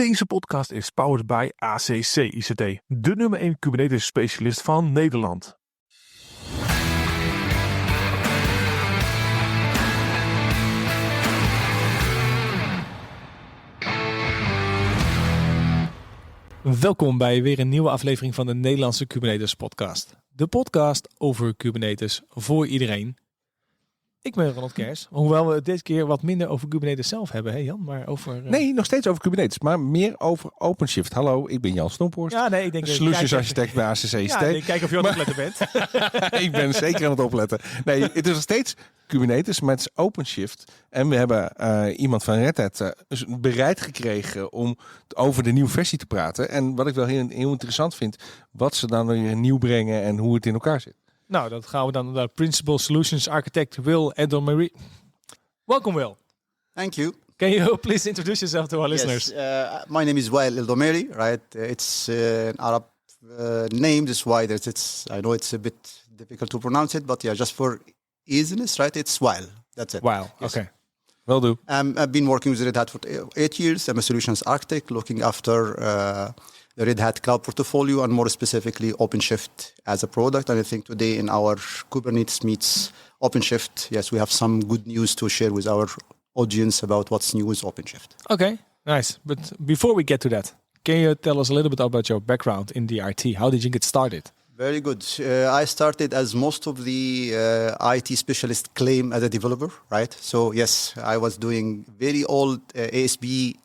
Deze podcast is powered by ACC ICT, de nummer 1 Kubernetes specialist van Nederland. Welkom bij weer een nieuwe aflevering van de Nederlandse Kubernetes Podcast. De podcast over Kubernetes voor iedereen. Ik ben Ronald Kers, hoewel we deze keer wat minder over Kubernetes zelf hebben, hè Jan? Maar over, Nee, nog steeds over Kubernetes, maar meer over OpenShift. Hallo, ik ben Jan Stomphorst. Ja, nee, ik denk Solutions architect bij ACC ICT. Ja, ik kijk of je aan het opletten bent. Ik ben zeker aan het opletten. Nee, het is nog steeds Kubernetes, maar het is OpenShift. En we hebben iemand van Red Hat bereid gekregen om over de nieuwe versie te praten. En wat ik wel heel interessant vind, wat ze dan weer nieuw brengen en hoe het in elkaar zit. Nou, dat gaan we dan naar Principal Solutions Architect Wael Eldoamiry. Welcome, Wael. Thank you. Can you please introduce yourself to our listeners? My name is Wael Eldoamiry, right? It's an Arab name, that's why I know it's a bit difficult to pronounce it, but yeah, just for easiness, right? It's Wael. That's it. Wael, yes. Okay. Will do. I've been working with Red Hat for 8 years. I'm a solutions architect looking after the Red Hat cloud portfolio and more specifically OpenShift as a product. And I think today in our Kubernetes meets OpenShift, yes, we have some good news to share with our audience about what's new with OpenShift. Okay, nice. But before we get to that, can you tell us a little bit about your background in the IT? How did you get started? Very good. I started as most of the IT specialists claim as a developer, right? So yes, I was doing very old ASB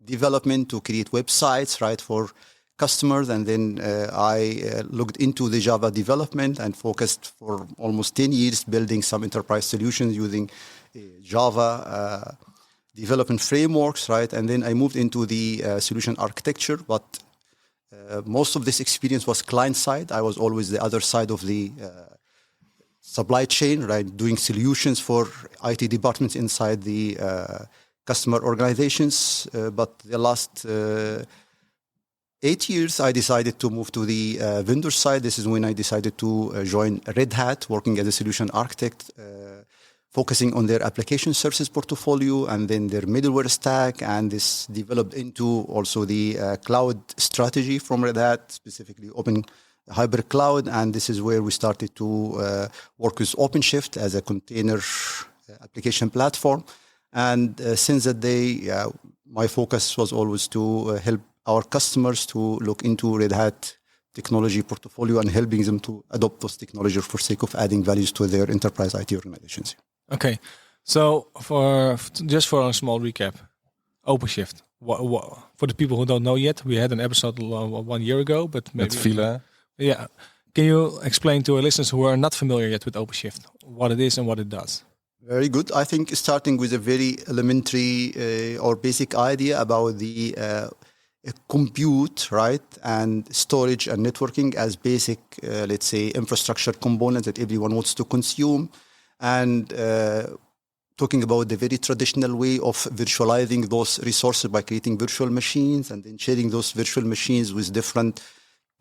development to create websites, right, for customers. And then I looked into the Java development and focused for almost 10 years building some enterprise solutions using Java development frameworks, right? And then I moved into the solution architecture, but most of this experience was client side. I was always the other side of the supply chain, right? Doing solutions for IT departments inside the customer organizations. But the last 8 years, I decided to move to the vendor side. This is when I decided to join Red Hat, working as a solution architect, focusing on their application services portfolio and then their middleware stack. And this developed into also the cloud strategy from Red Hat, specifically open hybrid cloud. And this is where we started to work with OpenShift as a container application platform. And since that day, my focus was always to help our customers to look into Red Hat technology portfolio and helping them to adopt those technologies for sake of adding values to their enterprise IT organizations. Okay, so for a small recap, OpenShift. For the people who don't know yet, we had an episode 1 year ago, but maybe Villa. Yeah, can you explain to our listeners who are not familiar yet with OpenShift what it is and what it does? Very good. I think starting with a very elementary or basic idea about the compute, right, and storage and networking as basic, let's say, infrastructure components that everyone wants to consume. And talking about the very traditional way of virtualizing those resources by creating virtual machines and then sharing those virtual machines with different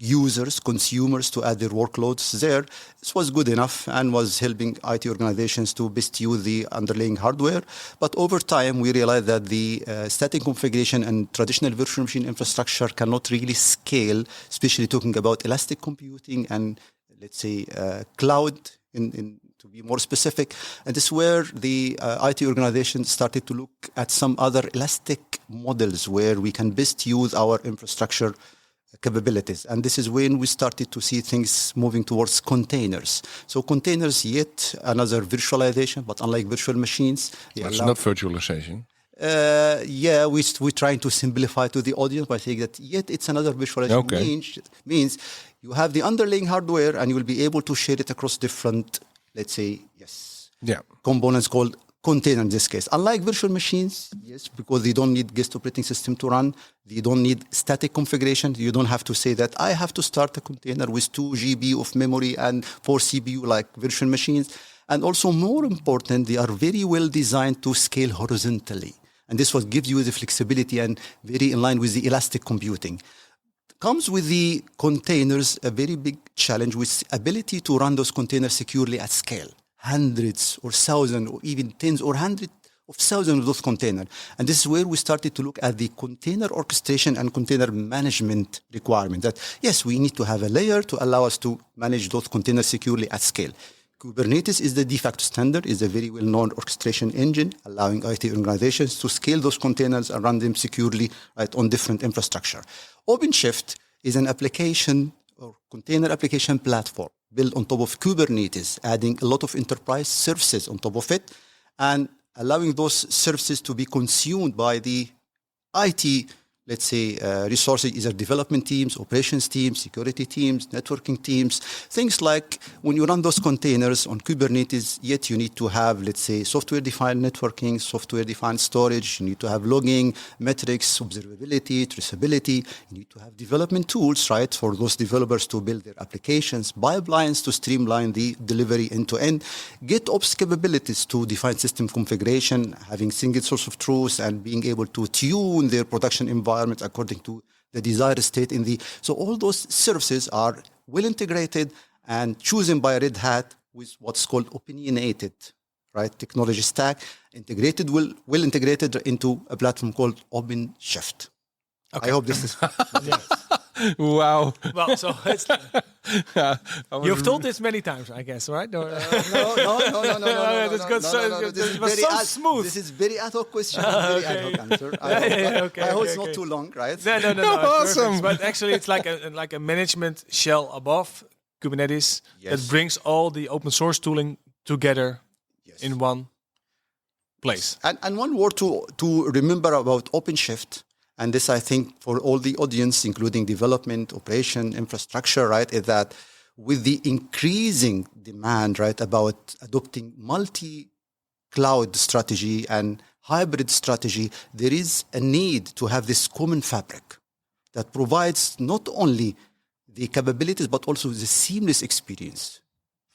users, consumers to add their workloads there. This was good enough and was helping IT organizations to best use the underlying hardware. But over time, we realized that the static configuration and traditional virtual machine infrastructure cannot really scale, especially talking about elastic computing and, let's say, cloud to be more specific. And this is where the IT organizations started to look at some other elastic models where we can best use our infrastructure capabilities. And this is when we started to see things moving towards containers. So containers, yet another virtualization, but unlike virtual machines. It's not virtualization. We're trying to simplify to the audience by saying that yet it's another virtualization. Okay. Means you have the underlying hardware and you will be able to share it across different, let's say, components called container in this case. Unlike virtual machines, yes, because they don't need guest operating system to run, they don't need static configuration. You don't have to say that I have to start a container with 2 GB of memory and 4 CPU like virtual machines. And also more important, they are very well designed to scale horizontally. And this what gives you the flexibility and very in line with the elastic computing. Comes with the containers a very big challenge with ability to run those containers securely at scale. Hundreds or thousands or even tens or hundreds of thousands of those containers. And this is where we started to look at the container orchestration and container management requirement. That, yes, we need to have a layer to allow us to manage those containers securely at scale. Kubernetes is the de facto standard, is a very well-known orchestration engine, allowing IT organizations to scale those containers and run them securely, right, on different infrastructure. OpenShift is an application or container application platform built on top of Kubernetes, adding a lot of enterprise services on top of it, and allowing those services to be consumed by the IT, let's say, resources, either development teams, operations teams, security teams, networking teams, things like when you run those containers on Kubernetes, yet you need to have, let's say, software-defined networking, software-defined storage, you need to have logging, metrics, observability, traceability, you need to have development tools, right, for those developers to build their applications, pipelines to streamline the delivery end-to-end, GitOps capabilities to define system configuration, having single source of truth, and being able to tune their production environment according to the desired state in the. So all those services are well integrated and chosen by Red Hat with what's called opinionated, right, technology stack, integrated, well integrated into a platform called OpenShift. Okay. I hope this is. Wow. Well, so it's, you've told this many times, I guess, right? No. That's good. It was so smooth. This is very ad hoc question, very ad hoc answer. I hope it's not too long, right? No. Awesome. But actually, it's like a management shell above Kubernetes that brings all the open source tooling together in one place. And one word to remember about OpenShift. And this, I think, for all the audience, including development, operation, infrastructure, right, is that with the increasing demand, right, about adopting multi-cloud strategy and hybrid strategy, there is a need to have this common fabric that provides not only the capabilities, but also the seamless experience.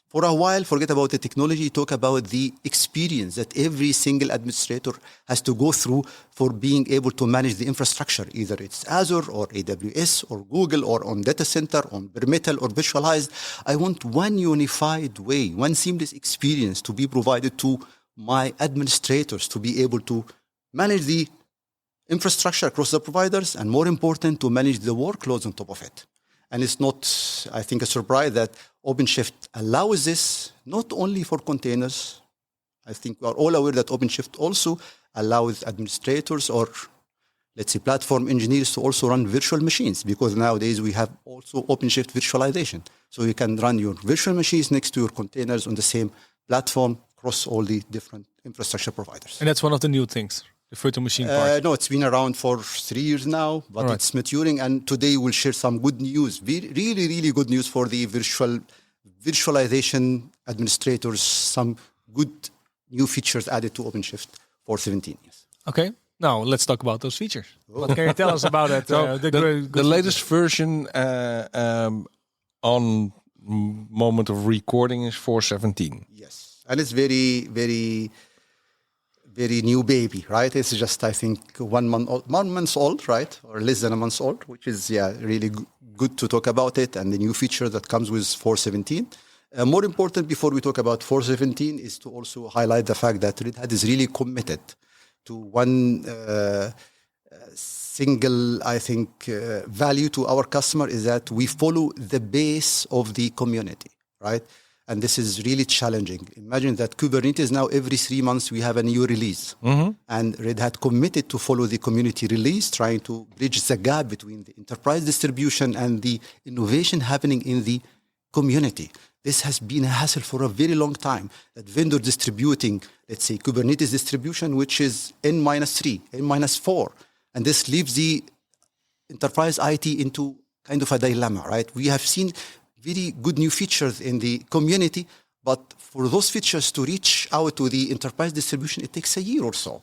For a while, forget about the technology, talk about the experience that every single administrator has to go through for being able to manage the infrastructure, either it's Azure or AWS or Google or on data center, on bare metal or virtualized. I want one unified way, one seamless experience to be provided to my administrators to be able to manage the infrastructure across the providers and, more important, to manage the workloads on top of it. And it's not, I think, a surprise that OpenShift allows this not only for containers. I think we are all aware that OpenShift also allows administrators or, let's say, platform engineers to also run virtual machines, because nowadays we have also OpenShift virtualization. So you can run your virtual machines next to your containers on the same platform across all the different infrastructure providers. And that's one of the new things. The virtual machine part? No, it's been around for 3 years now, but it's maturing. And today we'll share some good news, really, really good news for the virtualization administrators, some good new features added to OpenShift 4.17. Yes. Okay, now let's talk about those features. What can you tell us about it? The latest version on moment of recording is 4.17. Yes, and it's very, very... very new baby, right? It's just, I think, 1 month old, right? Or less than a month old, which is, really good to talk about it and the new feature that comes with 4.17. More important, before we talk about 4.17, is to also highlight the fact that Red Hat is really committed to one single, I think, value to our customer, is that we follow the base of the community, right? And this is really challenging. Imagine that Kubernetes now every 3 months we have a new release. Mm-hmm. And Red Hat committed to follow the community release, trying to bridge the gap between the enterprise distribution and the innovation happening in the community. This has been a hassle for a very long time, that vendor distributing, let's say, Kubernetes distribution, which is N-3, N-4. And this leaves the enterprise IT into kind of a dilemma, right? We have seen very good new features in the community, but for those features to reach out to the enterprise distribution, it takes a year or so.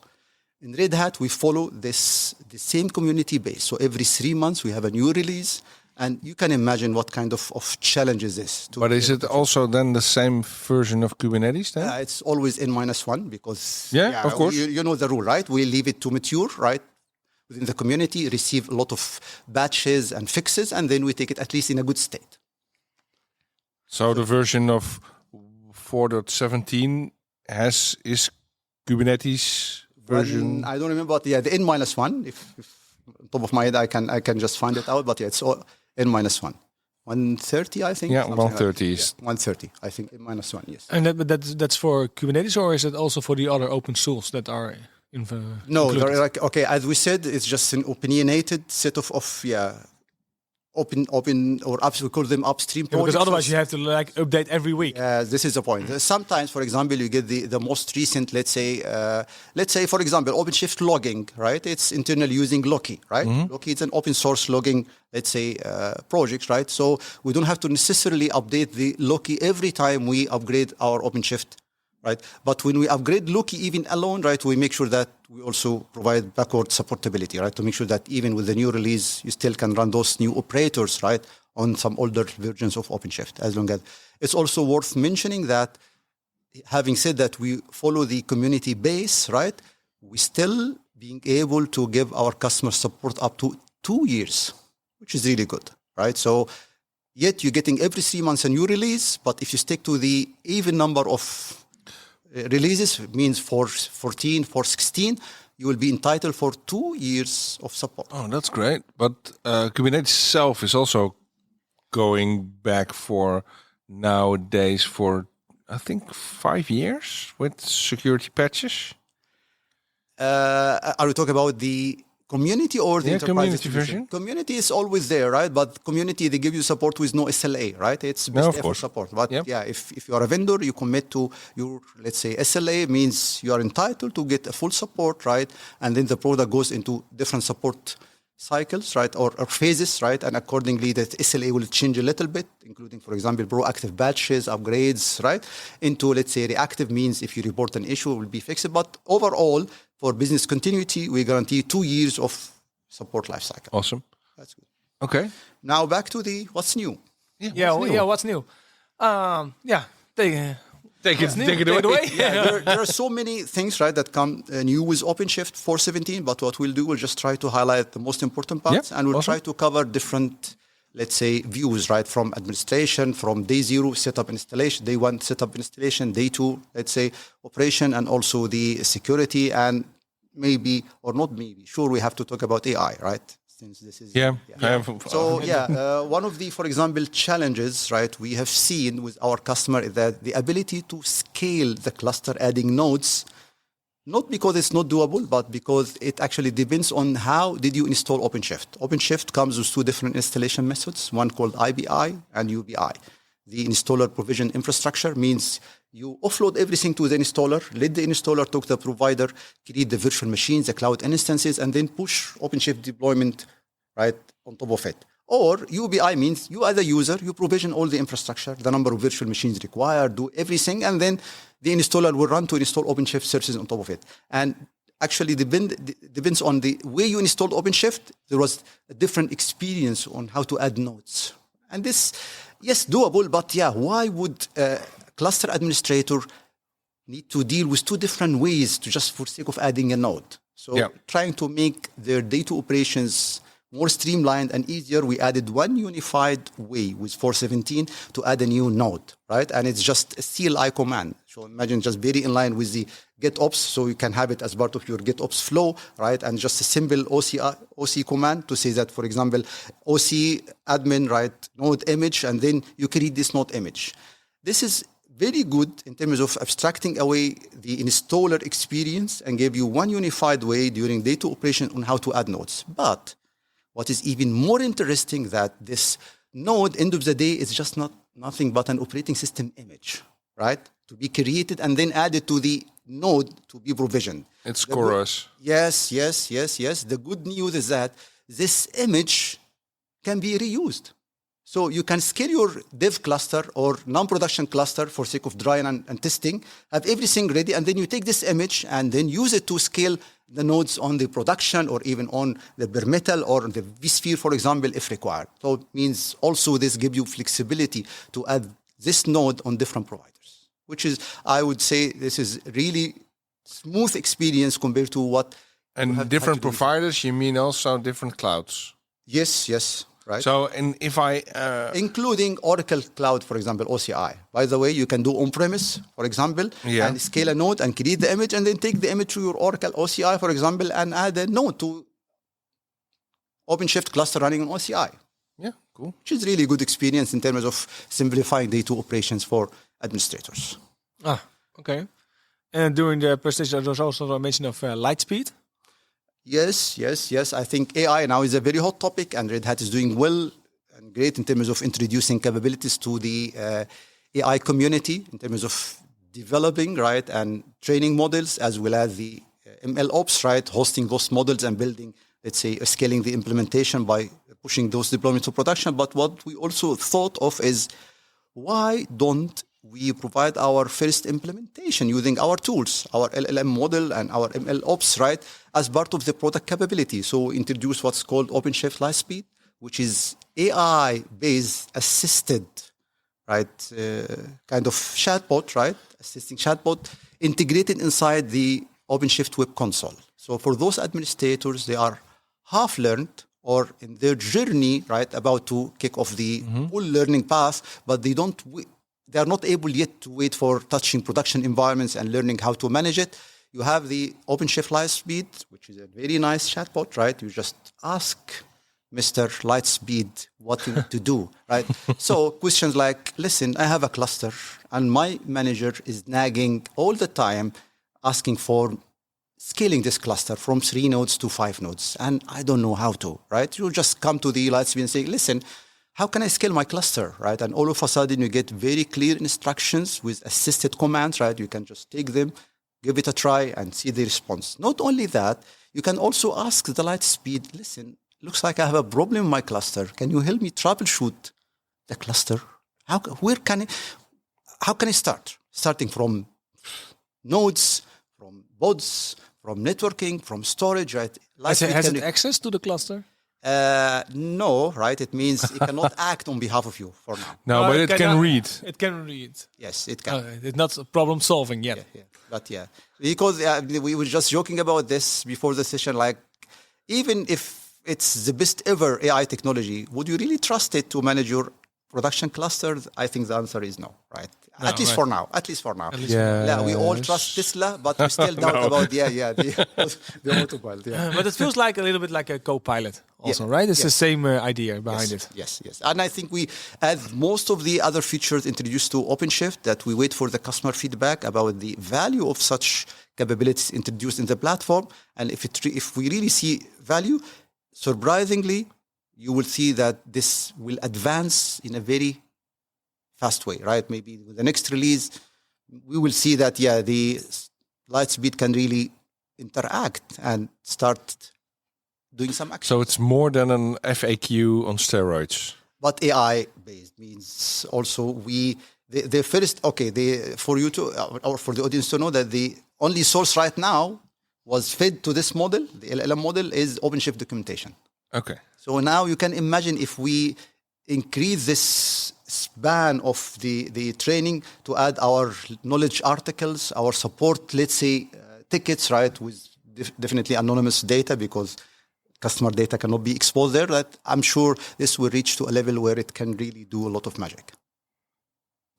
In Red Hat, we follow the same community base. So every 3 months, we have a new release, and you can imagine what kind of challenges this. But is it also then the same version of Kubernetes then? It's always N-1 because of course. You know the rule, right? We leave it to mature, right? Within the community, receive a lot of batches and fixes, and then we take it at least in a good state. So the version of 4.17 is Kubernetes version? I don't remember, but yeah, the N-1. If on top of my head, I can just find it out. But yeah, it's all N-1. 130, I think. Yeah, something 130 like is. 130, I think. N-1, yes. And that's for Kubernetes, or is it also for the other open source that are No, included? they're like, okay, as we said, it's just an opinionated set of open or we call them upstream Yeah, because projects. otherwise you have to like update every week. This is the point. Sometimes, for example, you get the most recent, let's say, for example, OpenShift logging, right? It's internally using Loki, right? Loki is an open source logging, let's say, project, right? So we don't have to necessarily update the Loki every time we upgrade our OpenShift, right? But when we upgrade Loki even alone, right, we make sure that we also provide backward supportability, right? To make sure that even with the new release, you still can run those new operators, right, on some older versions of OpenShift. As long as it's also worth mentioning that, having said that, we follow the community base, right? We still being able to give our customer support up to 2 years, which is really good, right? So yet you're getting every 3 months a new release, but if you stick to the even number of releases, means for 14, for 16, you will be entitled for 2 years of support. Oh, that's great. But Kubernetes itself is also going back for nowadays for, I think, 5 years with security patches. Are we talking about the community or the enterprise community distribution? version. Community is always there, right? But community, they give you support with no SLA, right? It's best of effort course. support. But Yep. yeah, if you are a vendor, you commit to your, let's say, SLA means you are entitled to get a full support, right? And then the product goes into different support cycles, right? Or phases, right? And accordingly, the SLA will change a little bit, including, for example, proactive batches, upgrades, right? Into, let's say, reactive means if you report an issue, it will be fixed. But overall, for business continuity, we guarantee 2 years of support lifecycle. Awesome. That's good. Okay. Now back to the what's new. What's new? Take it, new? take it away. There are so many things, right, that come new with OpenShift 4.17. But what we'll do, we'll just try to highlight the most important parts, Yep, and we'll awesome. try to cover different, let's say, views, right, from administration, from day 0 setup installation, day 1 setup installation, day 2, let's say, operation, and also the security, and maybe or not maybe. Sure, we have to talk about AI, right? Since this is So one of the, for example, challenges, right, we have seen with our customer is that the ability to scale the cluster, adding nodes, not because it's not doable, but because it actually depends on how did you install OpenShift. OpenShift comes with 2 different installation methods, one called IBI and UBI. The installer provision infrastructure means you offload everything to the installer, let the installer talk to the provider, create the virtual machines, the cloud instances, and then push OpenShift deployment right on top of it. Or UBI means you as a user, you provision all the infrastructure, the number of virtual machines required, do everything, and then the installer will run to install OpenShift services on top of it. And actually depends on the way you installed OpenShift, there was a different experience on how to add nodes. And this, yes, doable, but yeah, why would cluster administrator need to deal with 2 different ways to just for sake of adding a node? So trying to make their data operations more streamlined and easier, we added one unified way with 4.17 to add a new node, right? And it's just a CLI command. So imagine just very in line with the GitOps, so you can have it as part of your GitOps flow, right? And just a simple OC command to say that, for example, OC admin, right, node image, and then you create this node image. This is very good in terms of abstracting away the installer experience and give you one unified way during data operation on how to add nodes. But what is even more interesting that this node, end of the day, is just nothing but an operating system image, right? To be created and then added to the node to be provisioned. It's chorus. Yes. The good news is that this image can be reused. So you can scale your dev cluster or non-production cluster for sake of dry and testing, have everything ready, and then you take this image and then use it to scale the nodes on the production or even on the bare metal or the vSphere, for example, if required. So it means also this gives you flexibility to add this node on different providers, which is, I would say, this is really smooth experience compared to what... And different providers, you mean also different clouds? Yes, right? So, and if I Including Oracle Cloud, for example, OCI. By the way, you can do on-premise, for example, and scale a node and create the image, and then take the image to your Oracle OCI, for example, and add a node to OpenShift cluster running on OCI. yeah, cool. Which is really good experience in terms of simplifying day-to operations for administrators. Okay. And during the presentation, there was also a mention of Lightspeed. Yes. I think AI now is a very hot topic, and Red Hat is doing well and great in terms of introducing capabilities to the AI community in terms of developing, right, and training models, as well as the ML ops, right, hosting those models and building, let's say, scaling the implementation by pushing those deployments to production. But what we also thought of is, why don't we provide our first implementation using our tools, our LLM model and our ML ops, right, as part of the product capability? So introduce what's called OpenShift Lightspeed, which is AI-based assisted, right, kind of chatbot, right, assisting chatbot integrated inside the OpenShift web console. So for those administrators, they are half-learned or in their journey, right, about to kick off the full learning path, but they are not able yet to wait for touching production environments and learning how to manage it. You have the OpenShift Lightspeed, which is a very nice chatbot, right? You just ask Mr. Lightspeed what you need to do, right? So questions like, listen, I have a cluster and my manager is nagging all the time, asking for scaling this cluster from 3 nodes to 5 nodes. And I don't know how to, right? You just come to the Lightspeed and say, listen, how can I scale my cluster, right? And all of a sudden you get very clear instructions with assisted commands, right? You can just take them, give it a try and see the response. Not only that, you can also ask the Lightspeed, listen, looks like I have a problem in my cluster. Can you help me troubleshoot the cluster? How can I start? Starting from nodes, from pods, from networking, from storage, right? Has it access to the cluster? No, right? It means it cannot act on behalf of you for now. No, but it can read. It can read. Yes, it can. It's not problem solving yet. Yeah. But yeah, because we were just joking about this before the session. Like, even if it's the best ever AI technology, would you really trust it to manage your production clusters? I think the answer is no, right? No, at least right. for now. At least for now. Yeah, we all trust Tesla, but we still doubt about the autopilot. Yeah. But it feels like a little bit like a co-pilot also, right? It's the same idea behind it. Yes. And I think we add most of the other features introduced to OpenShift that we wait for the customer feedback about the value of such capabilities introduced in the platform. And if we really see value, surprisingly, you will see that this will advance in a very fast way, right? Maybe with the next release, we will see that, the Lightspeed can really interact and start doing some action. So it's more than an FAQ on steroids. But AI-based means also for you to, or for the audience to know that the only source right now was fed to this model, the LLM model, is OpenShift documentation. Okay. So now you can imagine if we increase this span of the training to add our knowledge articles, our support, let's say, tickets, right, with definitely anonymous data, because customer data cannot be exposed there, that I'm sure this will reach to a level where it can really do a lot of magic.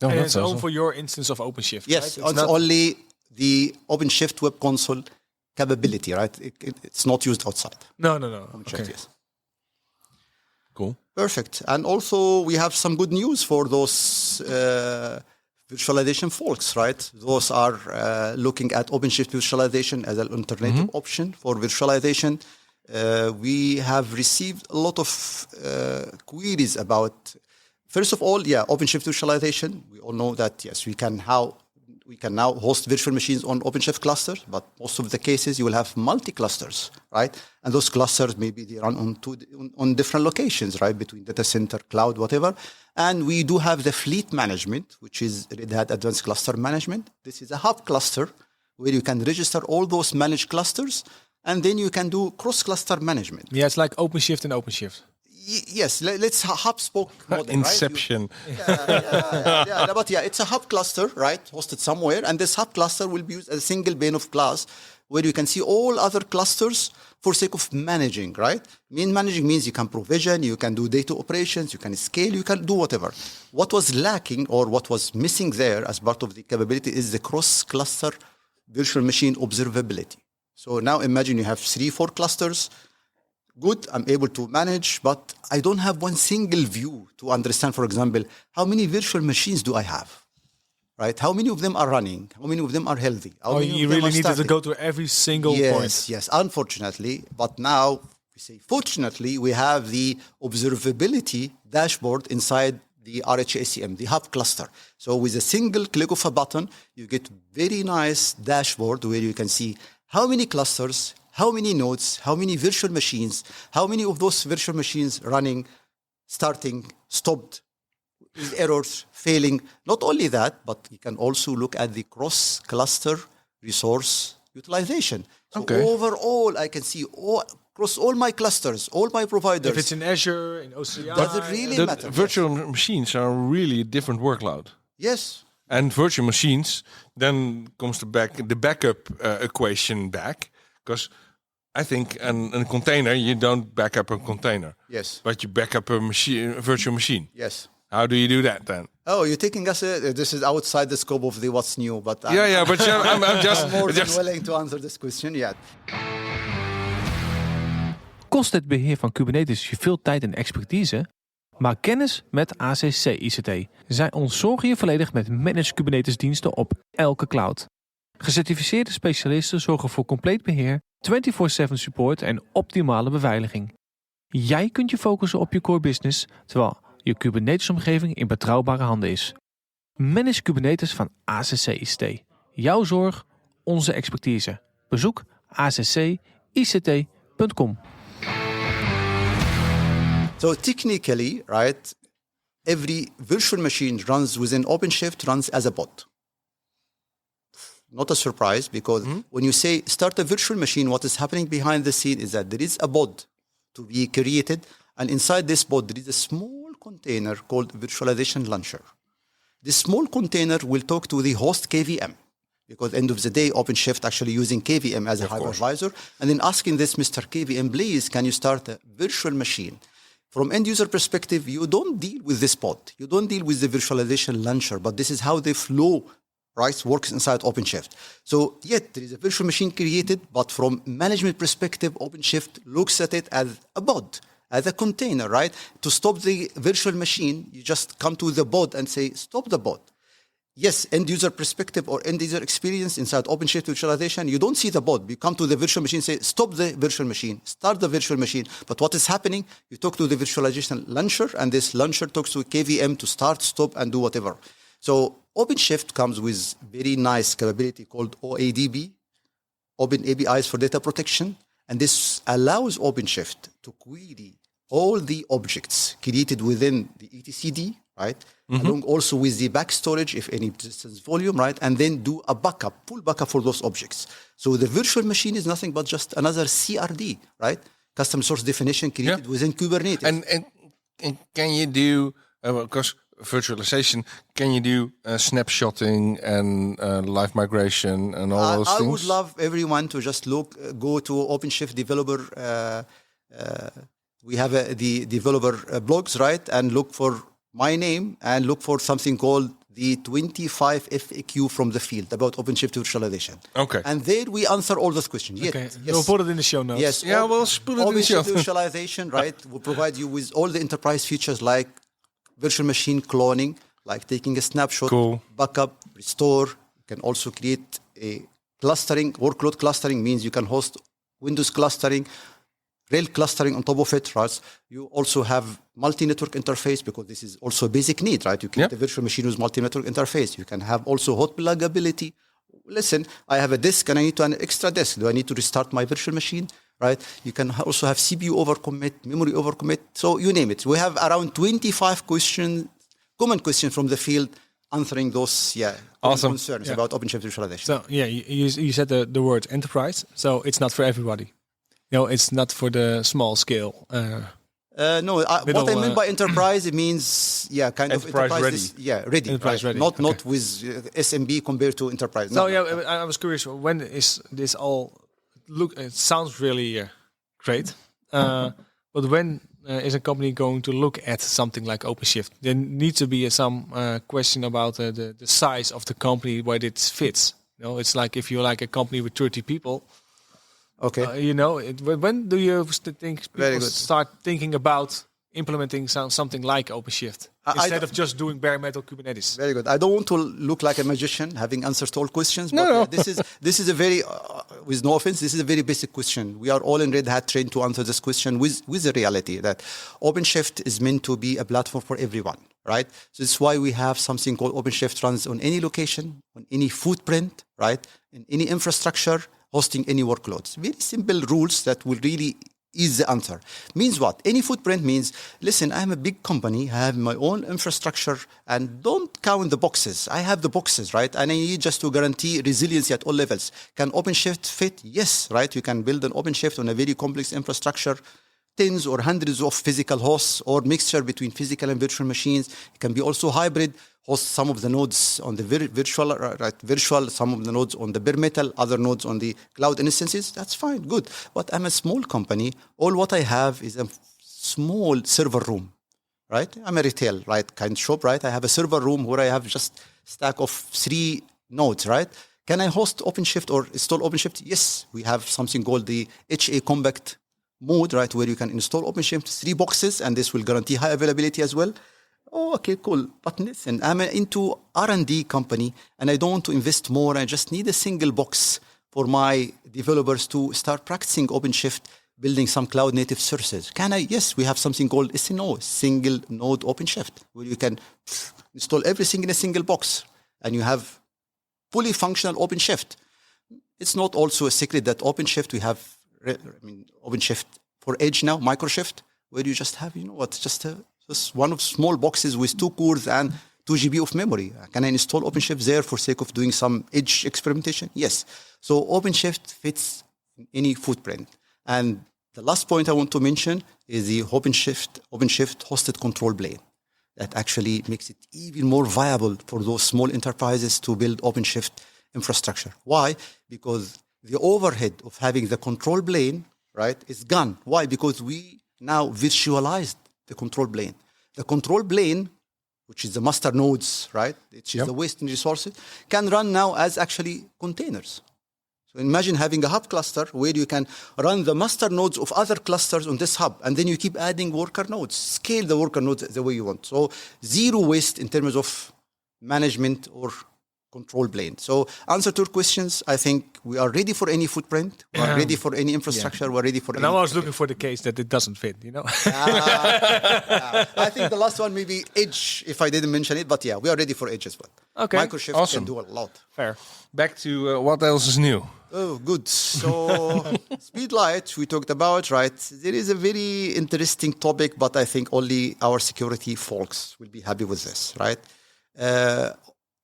Oh, And that's it's only awesome. for your instance of OpenShift, Yes, right? it's only the OpenShift web console capability, right? It's not used outside. No. OpenShift, Okay. yes. Cool. Perfect. And also we have some good news for those virtualization folks, right? Those are looking at OpenShift virtualization as an alternative option for virtualization. We have received a lot of queries about, first of all, OpenShift virtualization. We all know that, yes, we can now host virtual machines on OpenShift clusters, but most of the cases you will have multi-clusters, right? And those clusters, maybe they run on different locations, right? Between data center, cloud, whatever. And we do have the fleet management, which is Red Hat Advanced Cluster Management. This is a hub cluster where you can register all those managed clusters, and then you can do cross-cluster management. Yeah, it's like OpenShift and OpenShift. Yes, let's hub-spoke model, Inception. right? But it's a hub cluster, right, hosted somewhere, and this hub cluster will be used as a single pane of glass where you can see all other clusters for sake of managing, right? Managing means you can provision, you can do data operations, you can scale, you can do whatever. What was lacking or what was missing there as part of the capability is the cross-cluster virtual machine observability. So now imagine you have 3-4 clusters. Good, I'm able to manage, but I don't have one single view to understand, for example, how many virtual machines do I have? Right? How many of them are running? How many of them are healthy? You really needed to go to every single point. Yes, unfortunately. But now, we say fortunately, we have the observability dashboard inside the RHACM, the hub cluster. So with a single click of a button, you get very nice dashboard where you can see how many clusters, how many nodes, how many virtual machines, how many of those virtual machines running, starting, stopped, with errors, failing. Not only that, but you can also look at the cross-cluster resource utilization. So overall, I can see across all my clusters, all my providers. If it's in Azure, in OCI. Does it really matter? Virtual machines are really a different workload. Yes. And virtual machines, then comes the backup equation back. Because I think in a container, you don't back up a container. Yes. But you back up a virtual machine. Yes. How do you do that then? Oh, you're taking us. This is outside the scope of the what's new, but but I'm just more than willing to answer this question. Yeah. Kost het beheer van Kubernetes je veel tijd en expertise? Maak kennis met ACC ICT. Zij ontzorgen je volledig met managed Kubernetes diensten op elke cloud. Gecertificeerde specialisten zorgen voor compleet beheer, 24/7 support en optimale beveiliging. Jij kunt je focussen op je core business, terwijl je Kubernetes-omgeving in betrouwbare handen is. Manage Kubernetes van ACC ICT. Jouw zorg, onze expertise. Bezoek accict.com. So technically, right, every virtual machine runs within OpenShift runs as a bot. Not a surprise, because when you say start a virtual machine, what is happening behind the scene is that there is a pod to be created, and inside this pod there is a small container called virtualization launcher. This small container will talk to the host KVM, because end of the day, OpenShift actually using KVM as a hypervisor, and then asking this Mr. KVM, please, can you start a virtual machine? From end user perspective, you don't deal with this pod. You don't deal with the virtualization launcher, but this is how the flow, right, works inside OpenShift. So yet there is a virtual machine created, but from management perspective, OpenShift looks at it as a pod, as a container, right? To stop the virtual machine, you just come to the pod and say, stop the pod. Yes, end user perspective or end user experience inside OpenShift virtualization, you don't see the pod. You come to the virtual machine, say, stop the virtual machine, start the virtual machine. But what is happening? You talk to the virtualization launcher, and this launcher talks to KVM to start, stop, and do whatever. So OpenShift comes with very nice capability called OADB, Open APIs for Data Protection. And this allows OpenShift to query all the objects created within the etcd, right? Along also with the back storage, if any distance volume, right? And then do a backup, full backup for those objects. So the virtual machine is nothing but just another CRD, right? Custom source definition created within Kubernetes. And can you do, because virtualization, can you do snapshotting and live migration and all those things? I would love everyone to just go to OpenShift developer. We have the developer blogs, right? And look for my name and look for something called the 25 FAQ from the field about OpenShift virtualization. Okay. And there we answer all those questions. Okay. We'll put it in the show notes. Yes. Yeah, we'll put it in the show. OpenShift virtualization, right, will provide you with all the enterprise features like virtual machine cloning, like taking a snapshot, backup, restore. You can also create a clustering. Workload clustering means you can host Windows clustering, RHEL clustering on top of it, right? You also have multi-network interface, because this is also a basic need, right? You create a virtual machine with multi-network interface. You can have also hot pluggability. Listen, I have a disk and I need to an extra disk. Do I need to restart my virtual machine? Right? You can also have CPU overcommit, memory overcommit. So you name it. We have around 25 common questions from the field, answering those awesome concerns about OpenShift virtualization. So you said the word enterprise. So it's not for everybody. No, it's not for the small scale. No, what I mean by enterprise, it means kind of enterprise ready. Ready. Enterprise ready. Not with SMB compared to enterprise. So I was curious, when is this all it sounds really great. But when is a company going to look at something like OpenShift? There needs to be some question about the size of the company where it fits. You know, it's like if you're like a company with 30 people. Okay. You know, when do you think people start thinking about implementing something like OpenShift instead of just doing bare metal Kubernetes? Very good. I don't want to look like a magician having answers to all questions, but No. this is a very, with no offense, this is a very basic question. We are all in Red Hat trained to answer this question with the reality that OpenShift is meant to be a platform for everyone, right? So this is why we have something called OpenShift runs on any location, on any footprint, right? In any infrastructure, hosting any workloads. Very simple rules that will really ease the answer. Means what? Any footprint means, listen, I'm a big company, I have my own infrastructure, and don't count the boxes. I have the boxes, right? And I need just to guarantee resiliency at all levels. Can OpenShift fit? Yes, right? You can build an OpenShift on a very complex infrastructure, tens or hundreds of physical hosts or mixture between physical and virtual machines. It can be also hybrid, host some of the nodes on the virtual, some of the nodes on the bare metal, other nodes on the cloud instances. That's fine, good. But I'm a small company. All what I have is a small server room, right? I'm a retail, right, kind of shop, right? I have a server room where I have just stack of 3 nodes, right? Can I host OpenShift or install OpenShift? Yes, we have something called the HA Compact mode, right, where you can install OpenShift 3 boxes, and this will guarantee high availability as well. Oh, okay, cool. But listen, I'm into R&D company, and I don't want to invest more. I just need a single box for my developers to start practicing OpenShift, building some cloud-native services. Can I? Yes, we have something called SNO, Single Node OpenShift, where you can install everything in a single box, and you have fully functional OpenShift. It's not also a secret that OpenShift, we have OpenShift for Edge now, Microshift, where you just have, just one of small boxes with 2 cores and 2 GB of memory. Can I install OpenShift there for sake of doing some edge experimentation? Yes. So OpenShift fits in any footprint. And the last point I want to mention is the OpenShift hosted control plane. That actually makes it even more viable for those small enterprises to build OpenShift infrastructure. Why? Because the overhead of having the control plane, right, is gone. Why? Because we now virtualized the control plane. The control plane, which is the master nodes, right, which is the wasting resources, can run now as actually containers. So imagine having a hub cluster where you can run the master nodes of other clusters on this hub, and then you keep adding worker nodes, scale the worker nodes the way you want. So zero waste in terms of management or control plane. So answer to your questions, I think we are ready for any footprint, we are ready for any infrastructure, we're ready for any... Now I was looking for the case that it doesn't fit, you know? I think the last one may be Edge, if I didn't mention it, but yeah, we are ready for Edge as well. Okay, Microshift awesome. can do a lot. Fair. Back to what else is new? Oh, good. So Speedlight, we talked about, right? There is a very interesting topic, but I think only our security folks will be happy with this, right?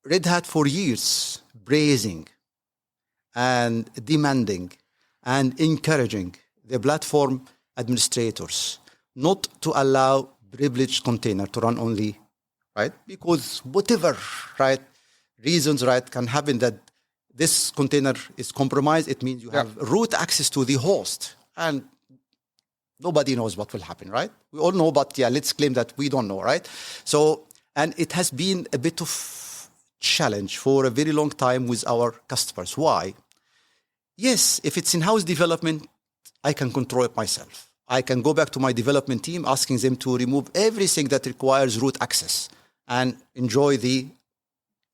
Red Hat for years praising and demanding and encouraging the platform administrators not to allow privileged container to run only, right? Because whatever, right, reasons, right, can happen that this container is compromised. It means you have root access to the host, and nobody knows what will happen, right? We all know, but yeah, let's claim that we don't know, right? So, and it has been a bit of challenge for a very long time with our customers. Why? Yes, if it's in-house development, I can control it myself. I can go back to my development team, asking them to remove everything that requires root access and enjoy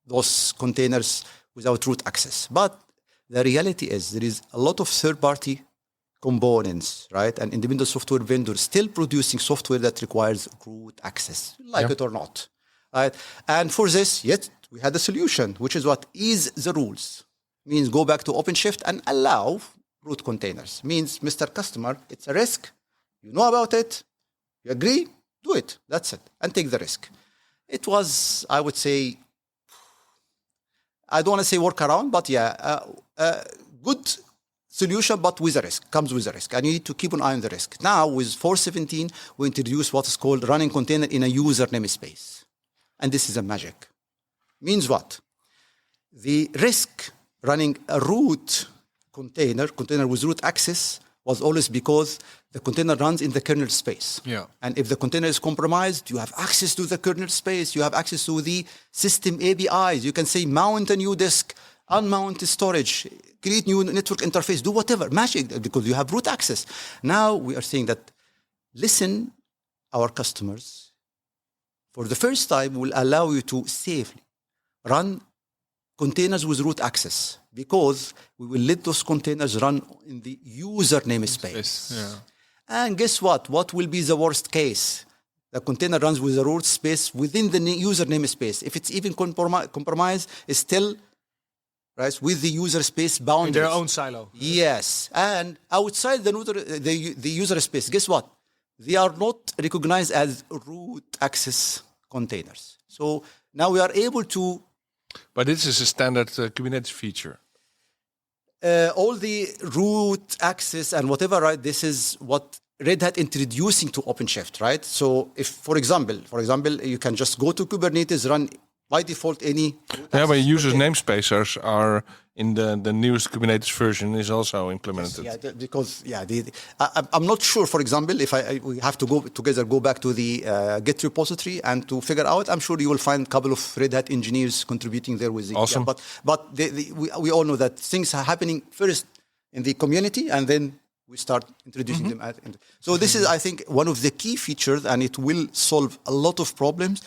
those containers without root access. But the reality is there is a lot of third-party components, right? And independent software vendors still producing software that requires root access, like it or not, right? And for this, yet we had a solution, which is what is the rules. Means go back to OpenShift and allow root containers. Means, Mr. Customer, it's a risk. You know about it. You agree? Do it. That's it. And take the risk. It was, I would say, I don't want to say workaround, but good solution, but with a risk, comes with a risk. And you need to keep an eye on the risk. Now, with 4.17, we introduce what is called running container in a user namespace. And this is a magic. Means what? The risk running a root container with root access, was always because the container runs in the kernel space. Yeah. And if the container is compromised, you have access to the kernel space, you have access to the system APIs. You can say mount a new disk, unmount storage, create new network interface, do whatever, magic, because you have root access. Now we are saying that, listen, our customers, for the first time, will allow you to safely run containers with root access, because we will let those containers run in the user namespace. Yeah. And guess what? What will be the worst case? The container runs with the root space within the user namespace. If it's even compromised, it's still right with the user space boundaries. In their own silo. Yes. And outside the user space, guess what? They are not recognized as root access containers. So now we are able to... But this is a standard Kubernetes feature. All the root access and whatever, right? This is what Red Hat introducing to OpenShift, right? So if, for example, you can just go to Kubernetes, run by default any... Yeah, but users' namespaces are in the newest Kubernetes version is also implemented. Yes, because I'm not sure. For example, if we have to go back to the Git repository and to figure out, I'm sure you will find a couple of Red Hat engineers contributing there with the... Awesome. Yeah, but we all know that things are happening first in the community, and then we start introducing them. So this is, I think, one of the key features, and it will solve a lot of problems.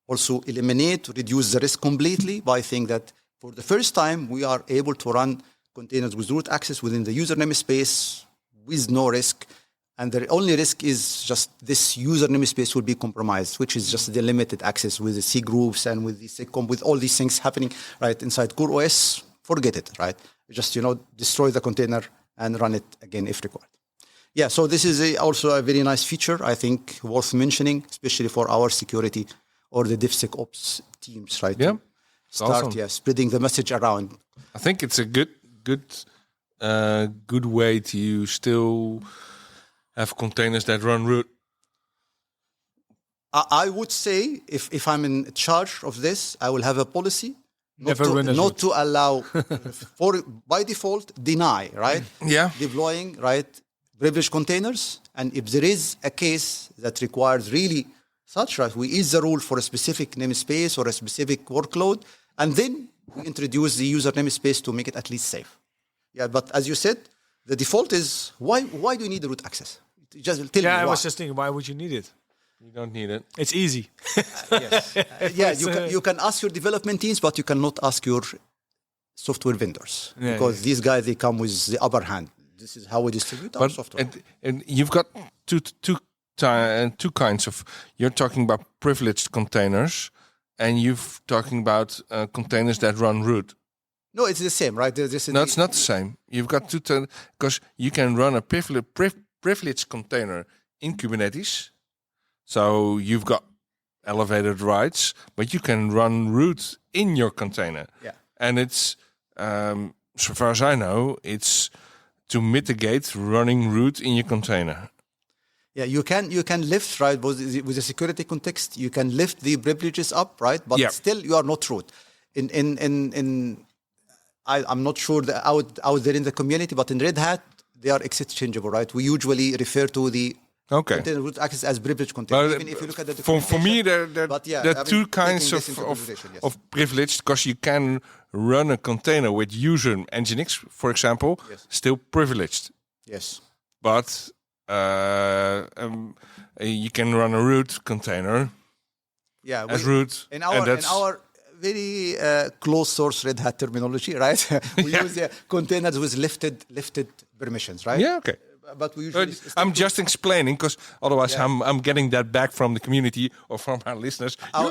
Also reduce the risk completely by saying that for the first time, we are able to run containers with root access within the user namespace with no risk. And the only risk is just this user namespace will be compromised, which is just the limited access with the C groups and with the SecComp, with all these things happening right inside CoreOS. Forget it, right? Just, destroy the container and run it again if required. Yeah, so this is also a very nice feature, I think, worth mentioning, especially for our security or the DevSecOps teams, right? Yeah. Start, awesome. Spreading the message around. I think it's a good way to still have containers that run root. I would say if I'm in charge of this, I will have a policy not to allow by default deny, right? Yeah. Deploying, right, privileged containers, and if there is a case that requires really such, right, we ease the rule for a specific namespace or a specific workload, and then we introduce the user namespace to make it at least safe. Yeah, but as you said, the default is why do you need the root access? Just tell me I why. was just thinking, why would you need it? You don't need it. It's easy. Yes. You can ask your development teams, but you cannot ask your software vendors because these guys, they come with the upper hand. This is how we distribute our software. And you've got two kinds of. You're talking about privileged containers, and you're talking about containers that run root. No, it's the same, right? It's not the same. You've got two because you can run a privileged container in Kubernetes. So you've got elevated rights, but you can run root in your container. Yeah. And it's, so far as I know, it's to mitigate running root in your container. Yeah, you can lift, right, with the security context, you can lift the privileges up, right? But still you are not root. I'm not sure that out there in the community, but in Red Hat, they are exchangeable, right? We usually refer to the container root access as privileged container. Even if you look at the for me, there are two kinds of privilege, because you can run a container with user Nginx, for example, still privileged. Yes. But you can run a root container as root. In our very close source Red Hat terminology, right? We use containers with lifted permissions, right? Yeah, okay. But we usually I'm just explaining, because otherwise I'm getting that back from the community or from our listeners. I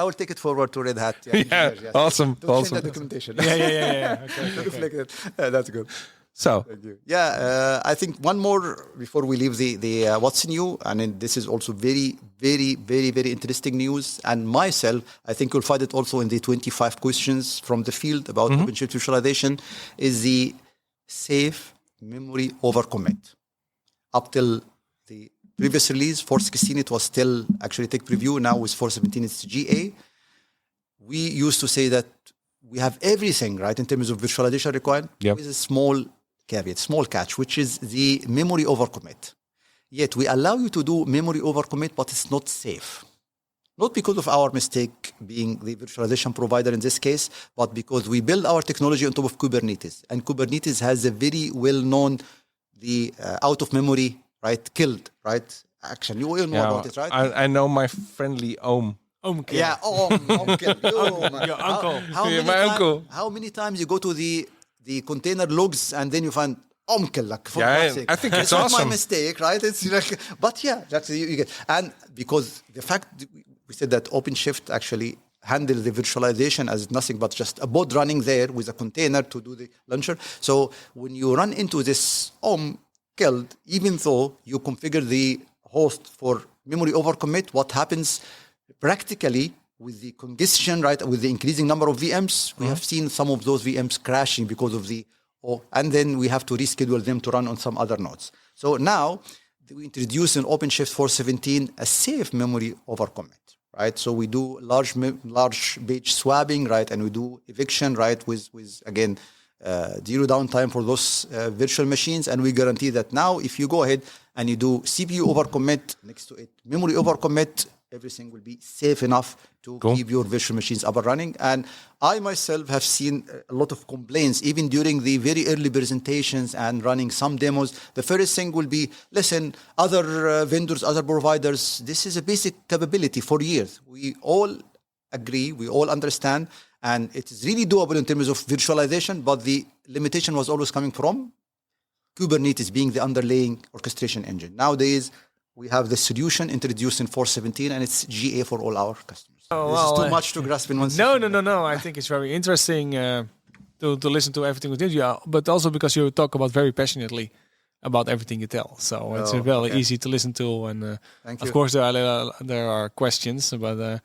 will take it forward to Red Hat. Awesome. Don't change the documentation. Yeah. Okay. That's good. So, thank you. I think one more before we leave the what's new, and then this is also very, very, very, very interesting news. And myself, I think you'll find it also in the 25 questions from the field about OpenShift visualization, is the safe memory over commit. Up till the previous release, 4.16, it was still actually tech preview. Now with 4.17, it's GA. We used to say that we have everything, right, in terms of virtualization required, Yep. with a small caveat, small catch, which is the memory overcommit. Yet we allow you to do memory overcommit, but it's not safe. Not because of our mistake being the virtualization provider in this case, but because we build our technology on top of Kubernetes. And Kubernetes has a very well-known, the out-of-memory, right, killed, right, action. You all know about it, right? I know my friendly Ohm. Yeah, uncle. Your uncle. How many times you go to the container logs and then you find uncle, like, for God's sake. I think it's not awesome. my mistake, right? It's like, but yeah, that's you get. And because the fact we said that OpenShift actually handles the virtualization as nothing but just a bot running there with a container to do the launcher. So when you run into this killed, even though you configure the host for memory overcommit, what happens practically with the congestion, right, with the increasing number of VMs, we have seen some of those VMs crashing because of and then we have to reschedule them to run on some other nodes. So now we introduce in OpenShift 4.17 a safe memory overcommit, right? So we do large page swapping, right, and we do eviction, right, with again zero downtime for those virtual machines, and we guarantee that now if you go ahead and you do CPU overcommit next to it, memory overcommit, everything will be safe enough to keep your virtual machines up and running. And I myself have seen a lot of complaints, even during the very early presentations and running some demos. The first thing will be, listen, other vendors, other providers, this is a basic capability for years. We all agree, we all understand, and it is really doable in terms of virtualization, but the limitation was always coming from Kubernetes being the underlying orchestration engine. Nowadays, we have the solution introduced in 4.17, and it's GA for all our customers. This is too much to grasp in one second. No. I think it's very interesting to listen to everything we did, but also because you talk about very passionately about everything you tell. So it's very easy to listen to. And of course, there are questions, but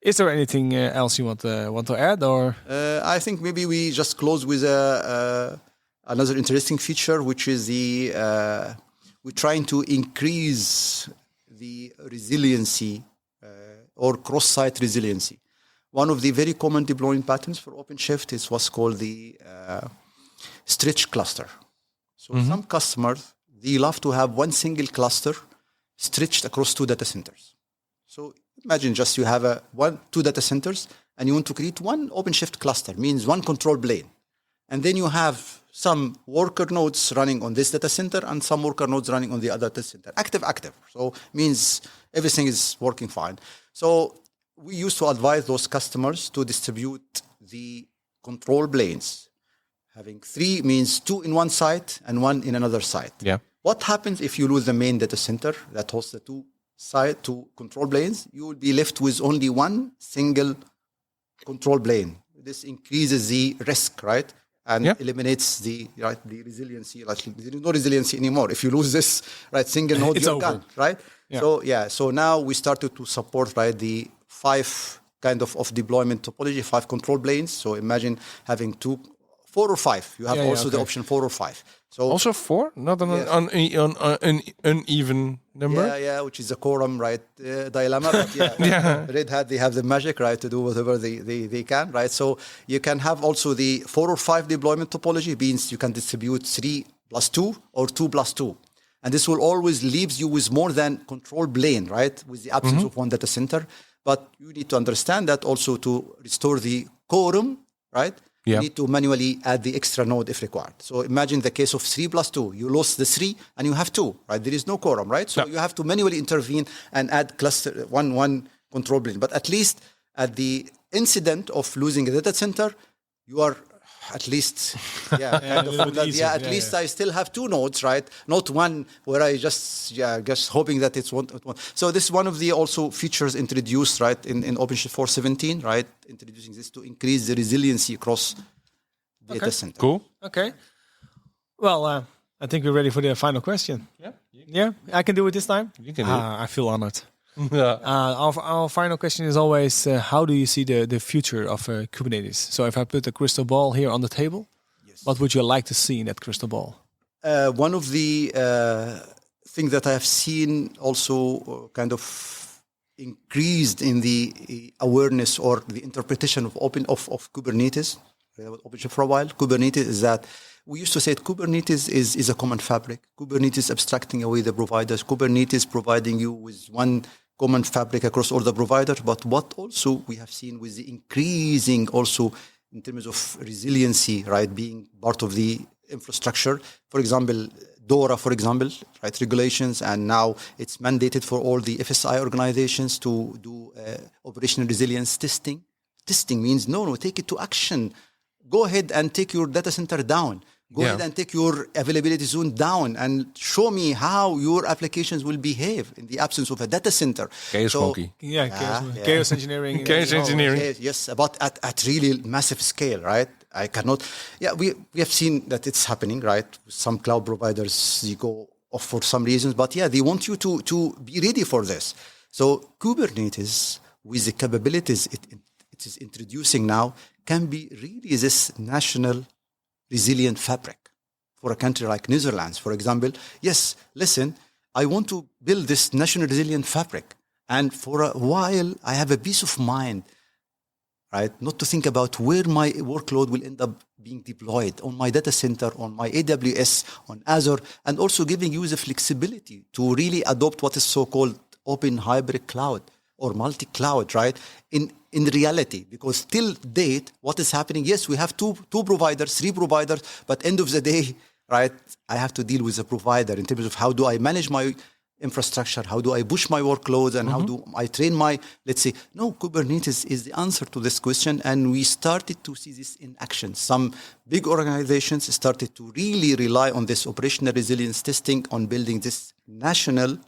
is there anything else you want to add? Or I think maybe we just close with another interesting feature, which is we're trying to increase the resiliency or cross-site resiliency. One of the very common deployment patterns for OpenShift is what's called the stretch cluster. So some customers, they love to have one single cluster stretched across two data centers. So imagine just you have two data centers and you want to create one OpenShift cluster, means one control plane. And then you have some worker nodes running on this data center and some worker nodes running on the other data center. Active. So means everything is working fine. So we used to advise those customers to distribute the control planes. Having three means two in one site and one in another site. Yeah. What happens if you lose the main data center that hosts the two control planes? You will be left with only one single control plane. This increases the risk, right? And eliminates the resiliency. Like there is no resiliency anymore. If you lose this single node, it's you're over. gone, right? Yeah. So now we started to support the 5 kind of deployment topology, 5 control planes. So imagine having 4 or 5. You have the option 4 or 5. So also 4, not an uneven number. Yeah, which is a quorum, dilemma. But Red Hat, they have the magic, to do whatever they can, So you can have also the 4 or 5 deployment topology. Means you can distribute 3 plus 2 or 2 plus 2. And this will always leaves you with more than control plane, with the absence of one data center. But you need to understand that also to restore the quorum, you need to manually add the extra node if required. So imagine the case of 3 plus 2. You lost the 3 and you have 2, There is no quorum, So you have to manually intervene and add cluster one control plane. But at least at the incident of losing a data center, you are at least, at least I still have 2 nodes, Not one where I just hoping that it's one. So this is one of the also features introduced, in OpenShift 4.17, Introducing this to increase the resiliency across data center. Cool. Okay. Well, I think we're ready for the final question. Yeah, I can do it this time. You can do it. I feel honored. Our final question is always, how do you see the future of Kubernetes? So if I put a crystal ball here on the table, what would you like to see in that crystal ball? One of the things that I have seen also kind of increased in the awareness or the interpretation of Kubernetes. OpenShift for a while. Kubernetes is that we used to say Kubernetes is a common fabric. Kubernetes abstracting away the providers. Kubernetes providing you with one common fabric across all the providers. But what also we have seen with the increasing also in terms of resiliency, right, being part of the infrastructure. For example, DORA, for example, right, regulations, and now it's mandated for all the FSI organizations to do operational resilience testing. Testing means, no, take it to action. Go ahead and take your data center down. Go ahead and take your availability zone down and show me how your applications will behave in the absence of a data center. Chaos monkey. Chaos engineering. Chaos engineering. Yes, but at really massive scale, right? I cannot. Yeah, we have seen that it's happening, right? Some cloud providers, they go off for some reasons, but yeah, they want you to be ready for this. So Kubernetes, with the capabilities it is introducing now, can be really this national resilient fabric for a country like Netherlands, for example. Yes, listen, I want to build this national resilient fabric. And for a while, I have a peace of mind, right? Not to think about where my workload will end up being deployed on my data center, on my AWS, on Azure, and also giving you the flexibility to really adopt what is so-called open hybrid cloud or multi-cloud, right? In reality, because till date, what is happening? Yes, we have two providers, 3 providers, but end of the day, right? I have to deal with the provider in terms of how do I manage my infrastructure, how do I push my workloads, and how do I train my, let's say, no, Kubernetes is the answer to this question, and we started to see this in action. Some big organizations started to really rely on this operational resilience testing on building this national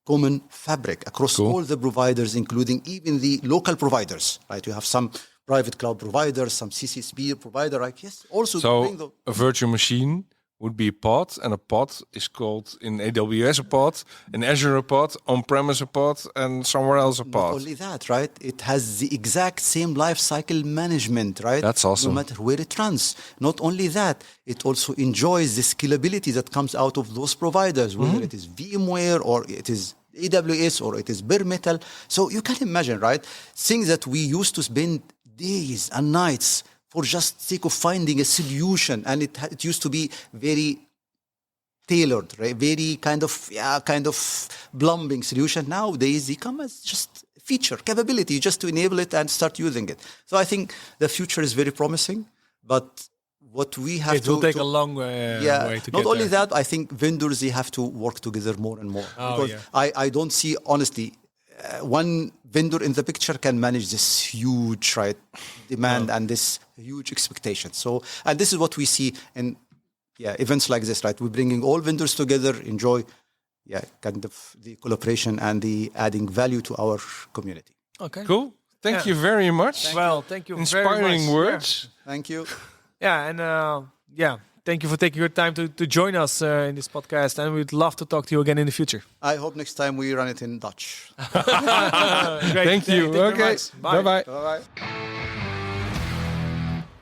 common fabric across all the providers, including even the local providers, right? You have some private cloud providers, some CCSP provider, right? Yes, also. So a virtual machine would be a pod, and a pod is called in AWS a pod, in Azure a pod, on-premise a pod, and somewhere else a pod. Not only that, right? It has the exact same life cycle management, right? That's awesome. No matter where it runs. Not only that, it also enjoys the scalability that comes out of those providers, whether it is VMware or it is AWS or it is bare metal. So you can imagine, right? Things that we used to spend days and nights for just sake of finding a solution, and it used to be very tailored, right? Very kind of plumbing solution. Nowadays, they come as just feature, capability, just to enable it and start using it. So I think the future is very promising, but what we have it will take a long way to get not only there. that, I think vendors, they have to work together more and more. Because I don't see, honestly, one vendor in the picture can manage this huge demand and this huge expectation. So, and this is what we see in events like this, right? We're bringing all vendors together, enjoy kind of the collaboration and the adding value to our community. Okay, cool. Thank you very much. Thank you. Inspiring very much. words. Yeah. Thank you. Thank you for taking your time to join us in this podcast, and we'd love to talk to you again in the future. I hope next time we run it in Dutch. Great. Thank you. Okay. Bye bye. Bye-bye.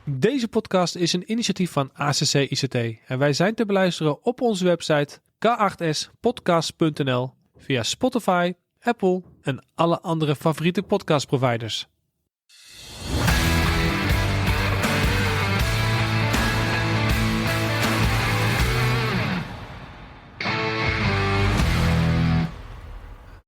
Deze podcast is een initiatief van ACC ICT en wij zijn te beluisteren op onze website k8spodcast.nl via Spotify, Apple en alle andere favoriete podcastproviders.